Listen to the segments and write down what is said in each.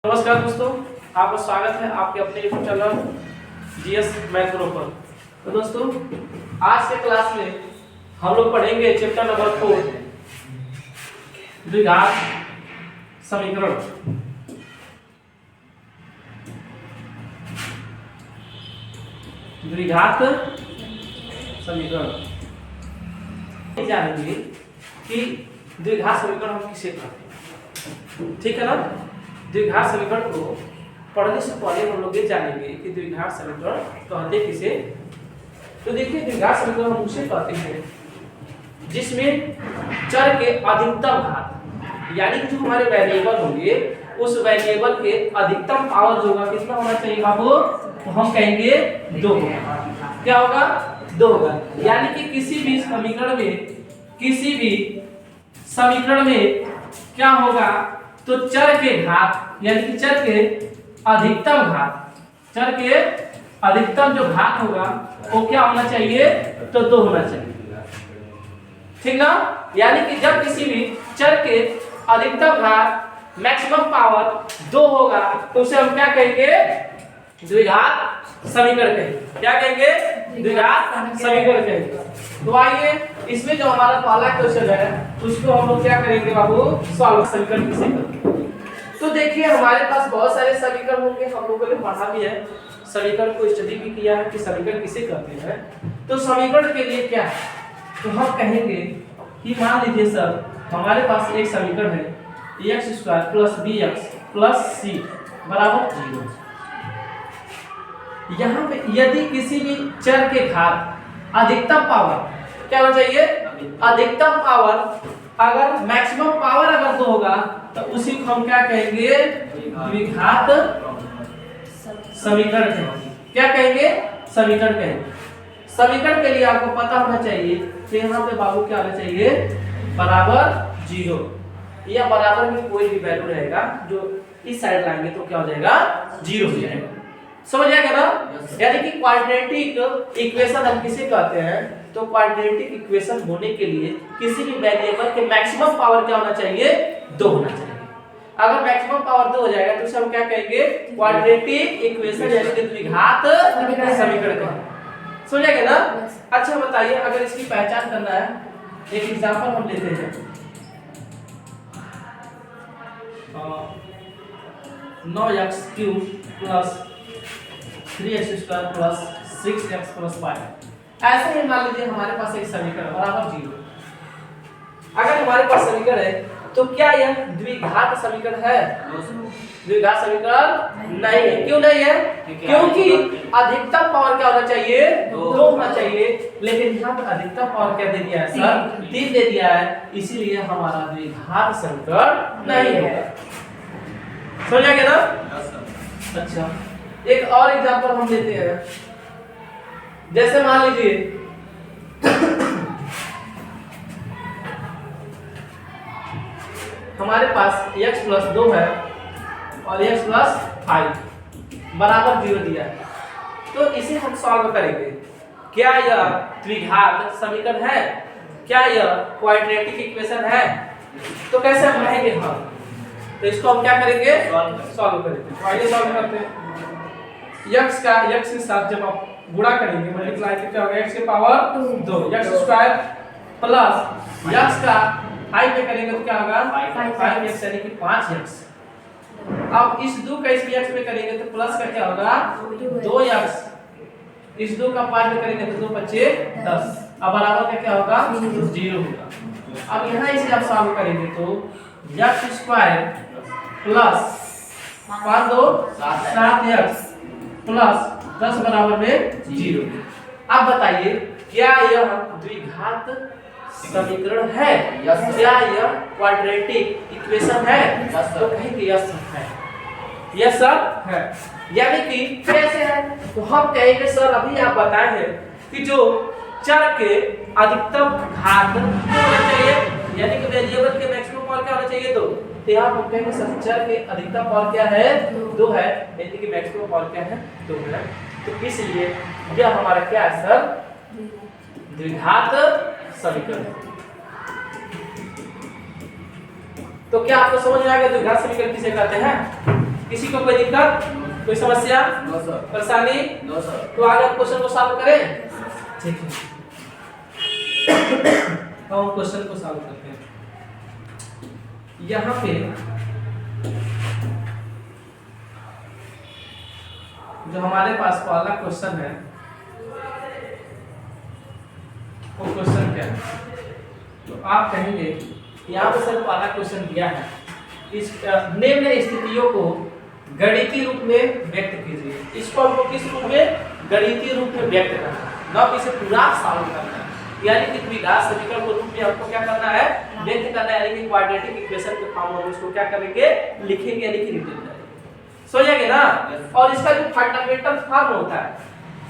नमस्कार दोस्तों, आपका स्वागत है आपके अपने YouTube channel GS math pro पर। तो दोस्तों, आज के क्लास में हम लोग पढ़ेंगे चैप्टर नंबर 4 द्विघात समीकरण। द्विघात समीकरण जानेंगे कि द्विघात समीकरण हम किसे कहते हैं। ठीक है ना। द्विघात समीकरण को पढ़ने से पहले हम लोग ये जानेंगे कि द्विघात समीकरण कहते किसे। तो देखिए, द्विघात समीकरण हम उसे कहते हैं जिसमें चर के अधिकतम घात, यानी कि जो हमारे वेरिएबल होंगे उस वेरिएबल के अधिकतम पावर जो होगा कितना होना चाहिए बाबू, तो हम कहेंगे 2 होगा। क्या होगा? 2 होगा। यानी कि किसी भी समीकरण में क्या होगा, तो चर के घात यानी कि चर के अधिकतम जो घात होगा वो क्या होना चाहिए, तो 2 होना चाहिए। ठीक ना। यानी कि जब किसी भी चर के अधिकतम घात मैक्सिमम पावर 2 होगा तो उसे हम क्या कहेंगे, द्विघात समीकरण कहेंगे। क्या कहेंगे? द्विघात समीकरण कहेंगे। तो आइए, इसमें जो हमारा पहला क्वेश्चन है उसको हम लोग क्या करेंगे बाबू, सॉल्व समीकरण किसे कहते हैं। तो देखिए, हमारे पास बहुत सारे समीकरण होंगे, हम लोगों ने पढ़ा भी है, समीकरण को स्टडी भी किया है कि समीकरण किसे कहते हैं। तो समीकरण के लिए क्या है, तो हम कहेंगे कि मान लीजिए सर, हमारे पास एक समीकरण है x² + bx + c बराबर 0। यहाँ पे यदि किसी भी चर के घात अधिकतम पावर क्या होना चाहिए, अधिकतम पावर अगर मैक्सिमम पावर अगर 2 होगा तो उसी को हम क्या कहेंगे, द्विघात समीकरण कहेंगे। क्या कहेंगे? समीकरण कहेंगे। समीकरण के लिए आपको पता होना चाहिए कि यहाँ पे बाबू क्या होना चाहिए, बराबर 0 या बराबर में कोई भी वैल्यू रहेगा जो इस साइड लाएंगे तो क्या हो जाएगा, 0 हो जाएगा। समझ आएगा ना। यानी कि क्वाड्रेटिक इक्वेशन हम किसे कहते हैं, तो क्वाड्रेटिक इक्वेशन होने के लिए किसी भी वेरिएबल के मैक्सिमम पावर क्या होना चाहिए, 2 होना चाहिए। अगर मैक्सिमम पावर 2 हो जाएगा तो उसे हम क्या कहेंगे, क्वाड्रेटिक इक्वेशन यानी कि द्विघात समीकरण कहेंगे। समझ आएगा ना। अच्छा बताइए, अगर इसकी पहचान करना है, एक एग्जांपल हम लेते हैं। 9x³ + 3x² + 6x + 5। ऐसे ही मान लीजिए हमारे पास एक समीकरण बराबर 0। अगर हमारे पास समीकरण है तो क्या यह द्विघात समीकरण है? द्विघात समीकरण नहीं है। क्यों नहीं है? क्योंकि अधिकतम पावर क्या होना चाहिए, 2 होना चाहिए। लेकिन यहाँ पर अधिकतम पावर क्या दे दिया है सर, 3 दे दिया है, इसीलिए हमारा द्विघात समीकरण नहीं है। समझ आ गया ना। अच्छा, एक और एग्जांपल हम लेते हैं। जैसे मान लीजिए हमारे पास x + 2 है और x + 5 बराबर 0 दिया है, तो इसे हम सॉल्व करेंगे। क्या यह द्विघात समीकरण है? क्या यह क्वाड्रेटिक इक्वेशन है? तो कैसे हम कहेंगे हम, तो इसको हम क्या करेंगे, सॉल्व करेंगे। तो आइए सॉल्व करते हैं। x के साथ जब आप गुणा करेंगे, मल्टीप्लाई तो क्या होगा, x की पावर 2 x² + x का 5 पे करेंगे तो क्या होगा, 5x यानी कि 5x। अब इस 2 का इस x पे करेंगे तो प्लस का क्या होगा, 2x। इस 2 का 5 पे करेंगे तो 2 × 5 = 10। अब बराबर का क्या होगा, 0 होगा। अब यहाँ इसे आप सॉल्व करेंगे तो x² + 5 × 2 = 7x + 10 बराबर में 0। अब बताइए, क्या यह द्विघात समीकरण है? क्या यह क्वाड्रेटिक इक्वेशन है? तो कहेंगे यस है। यस सर है। यानी कि कैसे है, तो हम कहेंगे सर अभी आप बताए हैं कि जो चर के अधिकतम घात क्या होना चाहिए, यानी कि वेरिएबल के मैक्सिमम पावर क्या होना चाहिए, 2। तो यहाँ हम कहेंगे सर चर के अधिकतम पावर क्या है, 2 है, यानी कि मैक्सिमम पावर क्या है, 2 है। तो इसलिए यह हमारा क्या है सर, द्विघात समीकरण। तो क्या आपको समझ में आ गया द्विघात समीकरण किसे कहते हैं? किसी को कोई दिक्कत, कोई समस्या, परेशानी? तो आगे हम क्वेश्चन को सॉल्व करें। ठीक है, तो हम क्वेश्चन को सॉल्व करते हैं। यहाँ पे जो हमारे पास पहला क्वेश्चन है वो क्वेश्चन क्या है? तो आप कहेंगे यहाँ पे सर पहला क्वेश्चन दिया है, इस निम्न स्थितियों को गणितीय रूप में व्यक्त कीजिए। इसको हमको किस रूप में? गणितीय रूप में व्यक्त करना है, न इसे पूरा सॉल्व करना है। यानी कि द्विघात समीकरण के रूप में हमको क्या करना है? व्यक्त करना है, यानी कि क्वाड्रेटिक इक्वेशन के फॉर्म में इसको क्या करेंगे? लिखेंगे, यानी कि रिटर्न करेंगे। समझेंगे ना? और इसका जो फंडामेंटल फॉर्म होता है,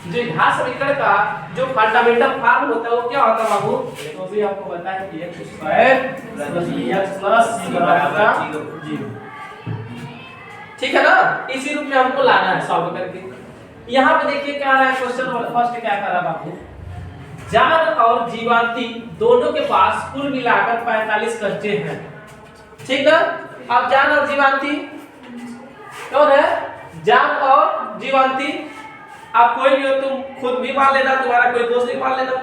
द्विघात समीकरण का जो फंडामेंटल फॉर्म होता है वो क्या होता है बाबू? तो भी आपको बताया कि x² + bx + c = 0। ठीक है ना? इसी रूप में हमको लाना है सॉल्व करके। यहाँ पे देखिए क्या आ रहा है क्वेश्चन फर्स्ट, क्या कर रहा है बाबू? जान और जीवांती दोनों के पास कुल मिलाकर 45 कच्चे हैं। ठीक है? अब जान और जीवांती कौन है? जान और जीवांती। आप कोई भी हो, तुम खुद भी मान लेना, तुम्हारा कोई दोस्त भी मान लेना।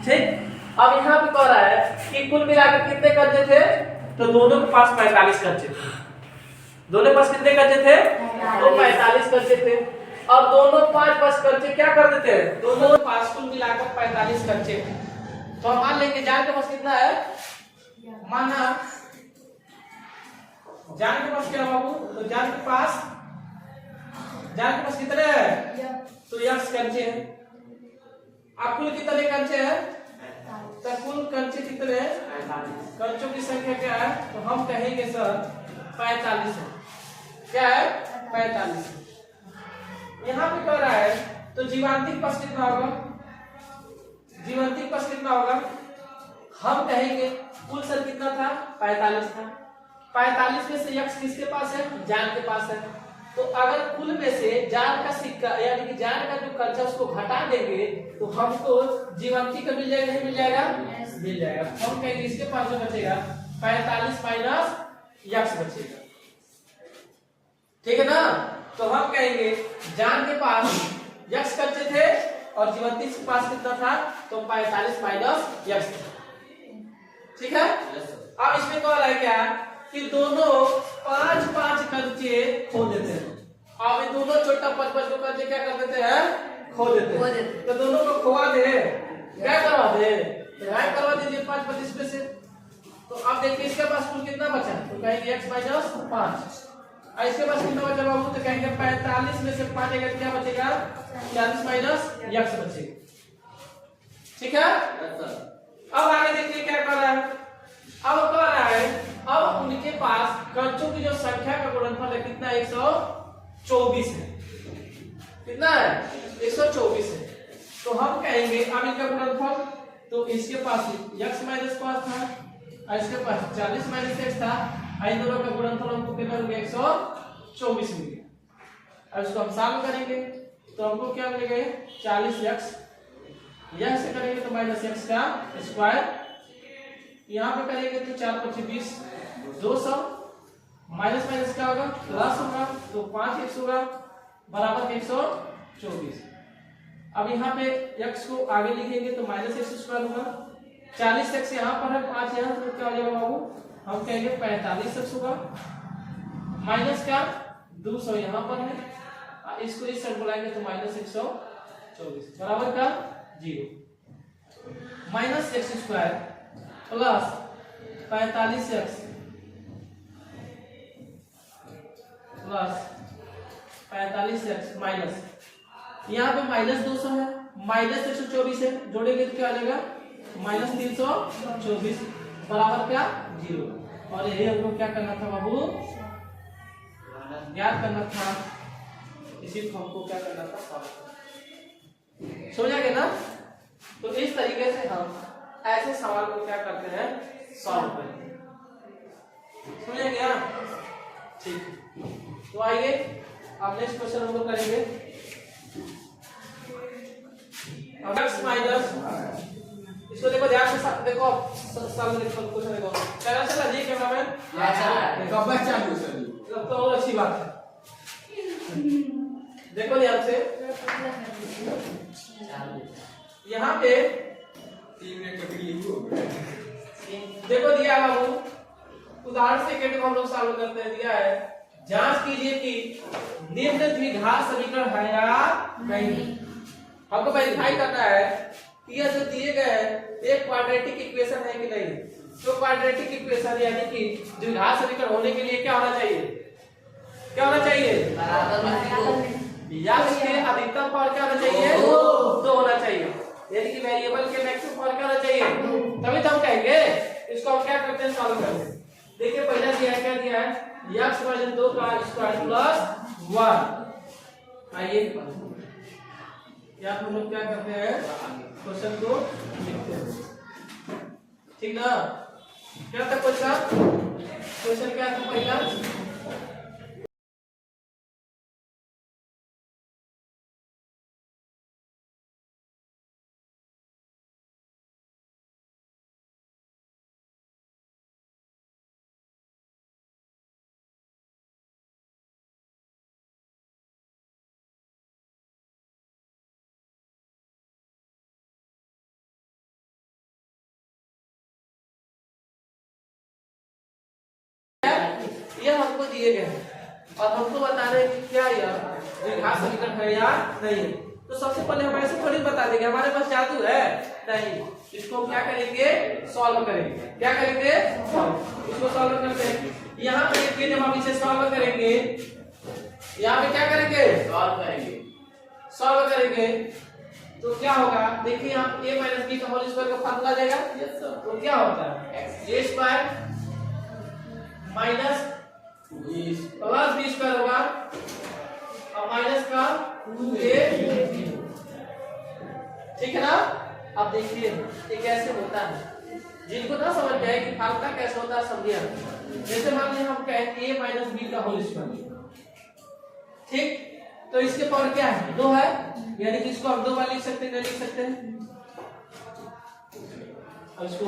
ठीक? अब यहाँ पे कह रहा है कि कुल मिलाकर कितने कच्चे थे? तो दोनों के पास 45 कच्चे थे। दोनों के पास कितने कच्चे थे? तो 45 कच्चे थे। और दोनों 5-5 कच्चे क्या कर देते हैं? दोनों पास कुल मिलाकर 45 कच्चे हैं। तो हम मान लेंगे जान के पास कितना है? माना जान के पास क्या बाबू? तो जान के पास कितने हैं? तो यक्स कंचे हैं। अब कुल कितने कंचे हैं? तो कुल कंचे कितने हैं? कंचों की संख्या क्या है? तो हम कहेंगे सर 45 है। क्या है? 45। यहाँ पे कह रहा है तो जीवांतिक पक्ष कितना होगा? जीवांतिक पक्ष कितना होगा? हम कहेंगे कुल सर कितना था? 45 था। 45 में से यक्स किसके पास है? जान के पास है। तो अगर कुल में से जान का सिक्का यानी कि जान का जो खर्चा उसको घटा देंगे तो हमको जीवांती का मिल जाएगा, नहीं मिल जाएगा? मिल जाएगा। हम कहेंगे इसके पास जो बचेगा 45 माइनस यक्स बचेगा। ठीक है ना? तो हम कहेंगे जान के पास यक्स कच्चे थे और जीवांती के पास कितना था? तो 45 माइनस यक्स। ठीक है? अब इसमें कह रहा है क्या कि दोनों 5-5 कंचे खो देते हैं। अब ये दोनों छोटा 5-5 कंचे क्या कर देते हैं? खो देते हैं। तो दोनों को खोवा दे, क्या करवा दे? डिवाइड करवा दीजिए 5-5 में से। तो अब देखिए इसके पास कुल कितना बचा? तो कहेंगे x - 5। और इसके पास कितना बचा बाबू? तो कहेंगे 45 में से 5 जाएगा तो क्या बचेगा? 40 माइनस x बचेगा। ठीक है? अब आगे देखिए क्या कर रहा है। अब कह रहा है अब उनके पास कंचों की जो संख्या का गुणनफल है कितना? 124 है। कितना है? 124 है। तो हम कहेंगे अब इनका गुणनफल, तो इसके पास x - 5 था और इसके पास 40 माइनस x था। इन दोनों का गुणनफल हमको कितना मिलेगा? 124 मिलेगा। अब इसको हम सॉल्व करेंगे तो हमको क्या मिलेगा? 40x। यहां से करेंगे तो माइनस x का स्क्वायर, यहाँ पे करेंगे तो 4×5 = 20, 200 माइनस माइनस क्या होगा? प्लस होगा। तो 5x होगा बराबर 124। अब यहाँ पे x को आगे लिखेंगे तो -x² होगा। 40x यहाँ पर है, 5 यहाँ, तो क्या हो जाएगा बाबू? हम कहेंगे 45x होगा माइनस क्या? 200 यहाँ पर है। इसको इस साइड बुलाएंगे तो -124 बराबर का 0। -x² plus 45x plus 45x minus, यहाँ पे -200 है, -124 है, जोड़ेंगे तो क्या आ जाएगा? -324 बराबर क्या? 0। और यही हमको क्या करना था बाबू? ज्ञात करना था। इसी को हमको क्या करना था? सॉल्व। समझा ना? तो इस तरीके से हम ऐसे सवाल को क्या करते हैं? सॉल्व करते हैं। समझ गया? ठीक। तो आइए अब नेक्स्ट क्वेश्चन हम लोग करेंगे। x माइनस, इसको देखो ध्यान से, देखो सॉल्व देखो क्वेश्चन देखो। कैसा चला जी कैमरामैन? अच्छा, कब चालू सर? तो अच्छी बात है। देखो ध्यान से, यहाँ पे देखो दिया है बाबू, उदाहरण सेकंड को हम लोग सॉल्व करते हैं। दिया है जांच कीजिए कि निम्न द्विघात समीकरण है या नहीं। हमको वेरीफाई करना है कि यह जो दिए गए एक क्वाड्रेटिक इक्वेशन है कि नहीं। तो क्वाड्रेटिक इक्वेशन यानी कि द्विघात समीकरण होने के लिए क्या होना चाहिए, क्या होना चाहिए, या इसके अधिकतम पावर क्या होना चाहिए, 2 होना चाहिए, यानी कि वेरिएबल के मैक्सिमम पावर क्या होना चाहिए, तभी तो हम कहेंगे। इसको हम क्या करते हैं, सॉल्व करते हैं। देखिए पहला दिया है, क्या दिया है, x - 2 का स्क्वायर प्लस 1। आइए या हम लोग क्या करते हैं, क्वेश्चन को लिखते हैं, ठीक ना। क्या था क्वेश्चन क्या था पहला, ये हमको दिए गए हैं और हमको बता रहे हैं कि क्या यह द्विघात समीकरण है या नहीं। तो सबसे पहले हम ऐसे थोड़ी बता देंगे, हमारे पास जादू है नहीं। इसको हम क्या करेंगे, सॉल्व करेंगे। क्या करेंगे, सॉल्व। इसको सॉल्व करते हैं। यहाँ पे देखिए जब हम इसे सॉल्व करेंगे, यहाँ पे क्या करेंगे, सॉल्व करेंगे तो क्या होगा, देखिए यहाँ a - b का होल स्क्वायर का फार्मूला जाएगा। Yes sir. तो क्या होता है, a square minus plus b square होगा और माइनस का 2ab, ठीक है ना। अब देखिए ये कैसे होता है, जिनको ना समझ में आए कि फार्मूला कैसे होता है समझिए। जैसे मान लीजिए हम कहें a - b का होल स्क्वायर, ठीक, तो इसके पावर क्या है, 2 है, यानी कि इसको हम 2 बार लिख सकते हैं, नहीं लिख सकते हैं। अब इसको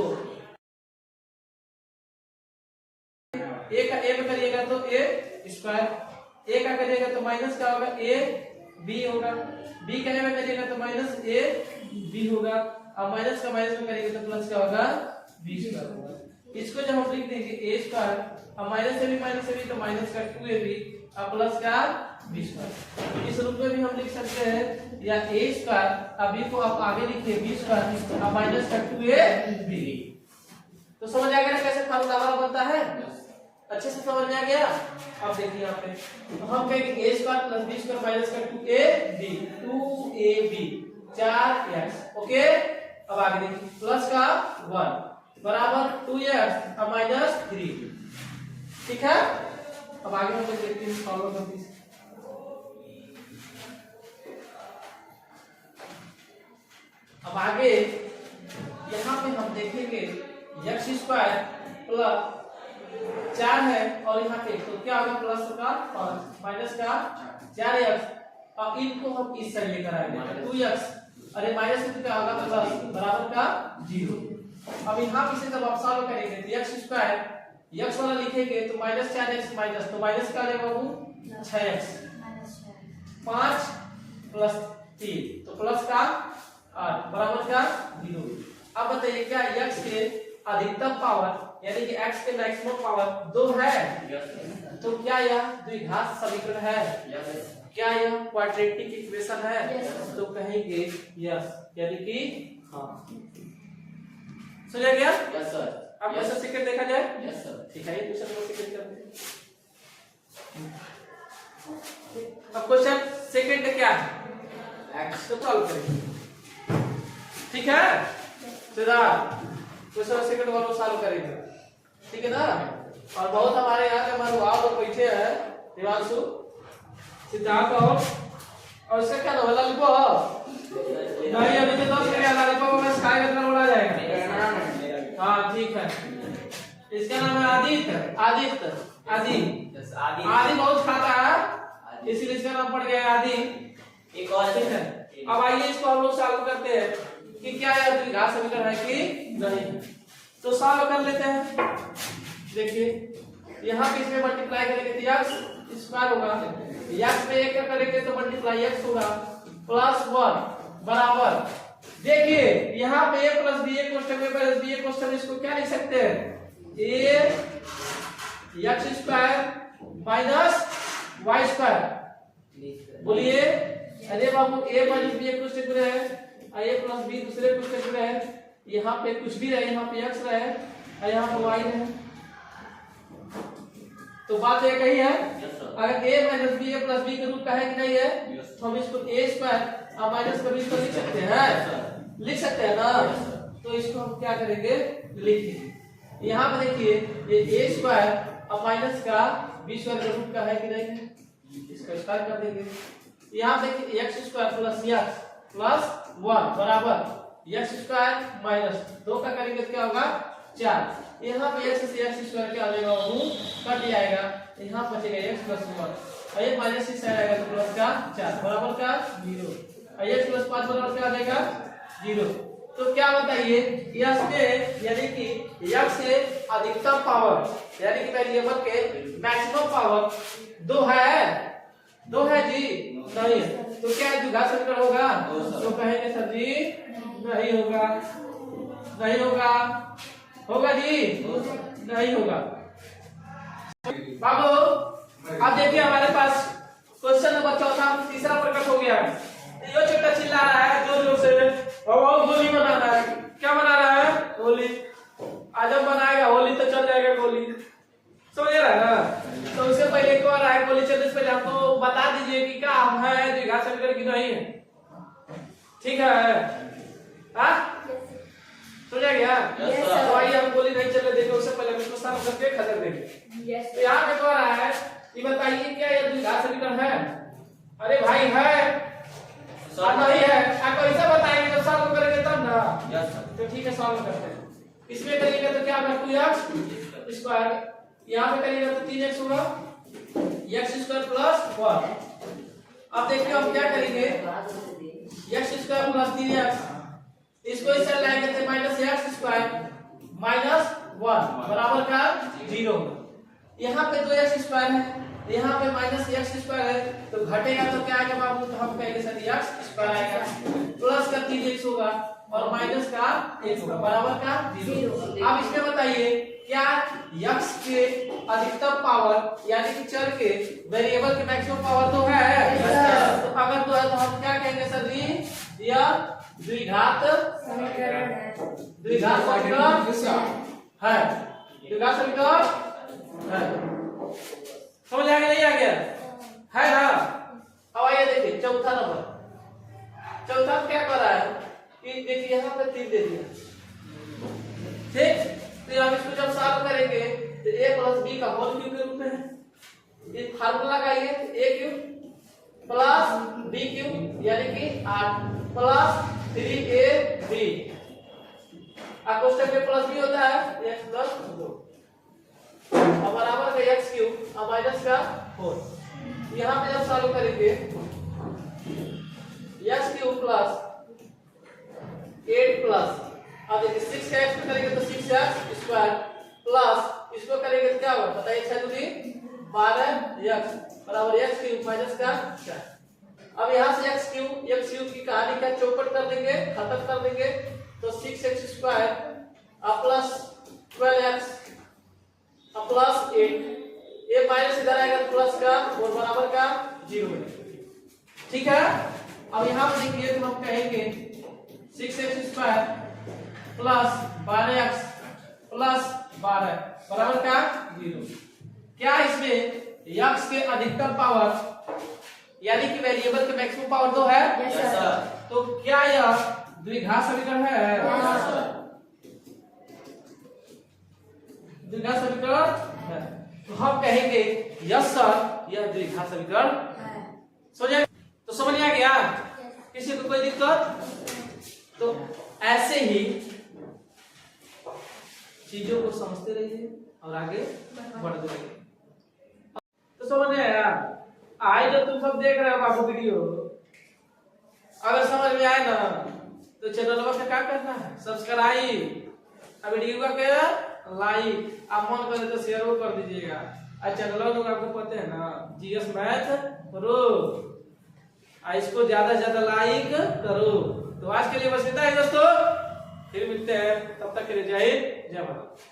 a का a में करिएगा तो a स्क्वायर, a का करिएगा तो माइनस का होगा a b होगा, b का a में करिएगा तो माइनस a b होगा, और माइनस का माइनस में करिएगा तो प्लस का होगा b स्क्वायर होगा। इसको जब हम लिख देंगे a स्क्वायर और माइनस से भी तो माइनस का 2ab और प्लस का b स्क्वायर। इस रूप में भी हम लिख सकते हैं, या a स्क्वायर और b को आप आगे लिखिए b स्क्वायर और माइनस का 2ab। तो समझ आ गया ना कैसे फार्मूला बनता है, अच्छे से समझ में आ गया। अब देखिए यहाँ पे तो हम कहेंगे a square plus b square minus का 2ab 4x, ओके। अब आगे देखिए प्लस का 1 बराबर 2x और माइनस 3, ठीक है। अब आगे हम लोग देखते हैं, सॉल्व करते हैं। अब आगे यहाँ पे हम देखेंगे x स्क्वायर प्लस 4 है और यहाँ पे तो क्या होगा, प्लस का 5 माइनस का 4x और इनको हम इस साइड लेकर आएंगे 2x, अरे माइनस से क्या होगा, प्लस बराबर का 0। अब यहाँ पे से जब आप सॉल्व करेंगे तो x स्क्वायर x वाला लिखेंगे तो माइनस 4x माइनस, तो माइनस का लेगा वो 6x, 5 प्लस 3 तो प्लस का 8 बराबर का 0। अब बताइए क्या x के अधिकतम पावर यानी कि x के मैक्सिमम पावर 2 है, तो क्या यह द्विघात समीकरण है, क्या यह क्वाड्रेटिक इक्वेशन है, तो कहेंगे यस, यानी कि हाँ। समझ गया, यस सर। अब क्वेश्चन सेकंड देखा जाए, यस सर, ठीक है। ये क्वेश्चन को सेकंड करते हैं। अब क्वेश्चन सेकंड क्या है, x तो सॉल्व करेंगे, ठीक है। सीधा क्वेश्चन सेकंड वाला सॉल्व करेंगे, ठीक है ना। और बहुत हमारे यहाँ के मरुआ लोग बैठे हैं, देवांशु, सिद्धार्थ और इसका क्या नाम है, ललिपो नहीं, अभी तो 10 मिनट ललिपो को बस खाएगा तो उड़ा जाएगा। हाँ ठीक है, इसका नाम है आदित्य, आदित्य आदि आदि बहुत खाता है, इसलिए इसका नाम पड़ गया आदि। एक और ठीक है। अब आइए इसको हम लोग सॉल्व करते हैं कि क्या यह द्विघात समीकरण है कि नहीं। तो सॉल्व कर लेते हैं। देखिए यहाँ पे इसमें मल्टीप्लाई करेंगे तो x स्क्वायर होगा, x में 1 का करेंगे तो मल्टीप्लाई x होगा प्लस 1 बराबर, देखिए यहाँ पे a प्लस बी, a कोष्ठक में प्लस बी, a कोष्ठक में इसको क्या लिख सकते हैं, a x square minus y square. बोलिए, अरे बाबू a माइनस बी एक कोष्ठक में है, a प्लस बी दूसरे कोष्ठक में है, यहाँ पे कुछ भी रहे, यहाँ पे x रहे और यहाँ पे y रहे, तो बात एक ही है। अगर a minus b, a plus b के रूप का है कि नहीं है, तो हम इसको a स्क्वायर और माइनस का बी को लिख सकते हैं, लिख सकते हैं ना। तो इसको हम क्या करेंगे, लिखेंगे। यहाँ पे देखिए ये a स्क्वायर और माइनस का बी स्क्वायर के रूप का है कि नहीं है, इसका स्क्वायर कर देंगे। यहाँ देखिए x square plus x plus 1 बराबर x स्क्वायर माइनस 2 का करेंगे तो क्या होगा 4। यहाँ पे x से x स्क्वायर क्या आ जाएगा, वो कट जाएगा, यहाँ बचेगा x प्लस 1 और ये माइनस इस साइड आएगा तो प्लस का 4 बराबर का 0 और x प्लस 5 बराबर क्या आ जाएगा 0। तो क्या बताइए, यस में यानी कि x से अधिकतम पावर यानी कि वेरिएबल के मैक्सिमम पावर 2 है जी, नहीं है तो क्या द्विघात समीकरण होगा, तो कहेंगे सर जी नहीं होगा, नहीं होगा, होगा जी नहीं होगा। बाबू अब देखिए हमारे पास क्वेश्चन नंबर 4 तीसरा प्रकट हो गया है। ये छोटा चिल्ला रहा है जोर जोर से, और होली मना रहा है, क्या मना रहा है, होली। आज जब बनाएगा होली तो चल जाएगा गोली, समझ रहा है ना। तो उससे पहले एक और आए, गोली चलने से पहले हमको बता दीजिए कि क्या है द्विघात समीकरण की नहीं है, ठीक है, हाँ समझ गया। तो आइए हम गोली नहीं चलने देंगे, उससे पहले हम इसको साफ करके खत्म देंगे। तो यहाँ पे कह रहा है कि बताइए क्या ये द्विघात समीकरण है, अरे भाई है नहीं है, आपको ऐसा बताएंगे जब सॉल्व करेंगे तब ना, तो ठीक है सॉल्व करते हैं। इसमें करेंगे तो क्या होगा 2x स्क्वायर, यहाँ पे करेंगे तो 3x होगा, x स्क्वायर प्लस 1। अब देखिए हम क्या करेंगे, x स्क्वायर प्लस 3x, इसको इस साइड लाएंगे तो माइनस x स्क्वायर माइनस 1 बराबर का 0। यहाँ पे 2x स्क्वायर है, यहाँ पे माइनस x स्क्वायर है, तो घटेगा तो क्या आएगा बाबू, तो हम कहेंगे सर x स्क्वायर आएगा प्लस का 3x होगा और माइनस का 1 होगा बराबर का 0। अब इसमें बताइए क्या x के अधिकतम पावर यानी कि चर के वेरिएबल के मैक्सिमम पावर तो है, तो अगर तो है तो हम क्या कहेंगे सर जी, यह द्विघात समीकरण है, द्विघात समीकरण है, द्विघात समीकरण है। समझ आ गया नहीं आ गया, है ना। अब आइए देखिए चौथा नंबर, चौथा क्या कर रहा है कि देखिए यहाँ पे 3 दे दिया, ठीक, तो हम इसको जब सॉल्व करेंगे तो a प्लस बी का होल क्यूब के रूप में है, ये फार्मूला का ये a cube plus b cube यानी कि 8 प्लस 3ab, कोष्ठक में प्लस b होता है x प्लस 2 और बराबर का x क्यूब और माइनस का 4। यहाँ पे जब सॉल्व करेंगे x क्यूब प्लस 8 प्लस, अब देखिए 6 का x करेंगे तो 6x स्क्वायर प्लस इसको करेंगे तो क्या होगा बताइए, 6 दूनी 12x बराबर x क्यूब माइनस का 4। अब यहाँ से x क्यूब की कहानी क्या चौपट कर देंगे, खत्म कर देंगे, तो 6x square plus 12x plus 8, ये माइनस इधर आएगा तो प्लस का और बराबर का 0 है, ठीक है। अब यहाँ पे देखिए तो हम कहेंगे 6x square plus 12x plus 12 बराबर का 0। क्या इसमें x के अधिकतम पावर यानी कि वेरिएबल के मैक्सिमम पावर 2 है, यस सर। तो क्या यह द्विघात समीकरण है, यस सर, द्विघात समीकरण है। तो हम कहेंगे यस सर यह द्विघात समीकरण है। समझ तो समझ आ गया, किसी को कोई दिक्कत, तो ऐसे ही चीजों को समझते रहिए और आगे बढ़ते रहिए। तो समझ में आया, आज जो तुम सब देख रहे हो बाबू वीडियो, अगर समझ में आए ना तो चैनल को क्या करना है, सब्सक्राइब, वीडियो का क्या लाइक, आप मन करे तो शेयर कर दीजिएगा। अच्छा चलो लोग आपको पता है ना, जीएस मैथ करो, इसको ज्यादा से ज्यादा लाइक करो। तो आज के लिए बस इतना ही दोस्तों, फिर मिलते हैं, तब तक के लिए जय हिंद जय भारत।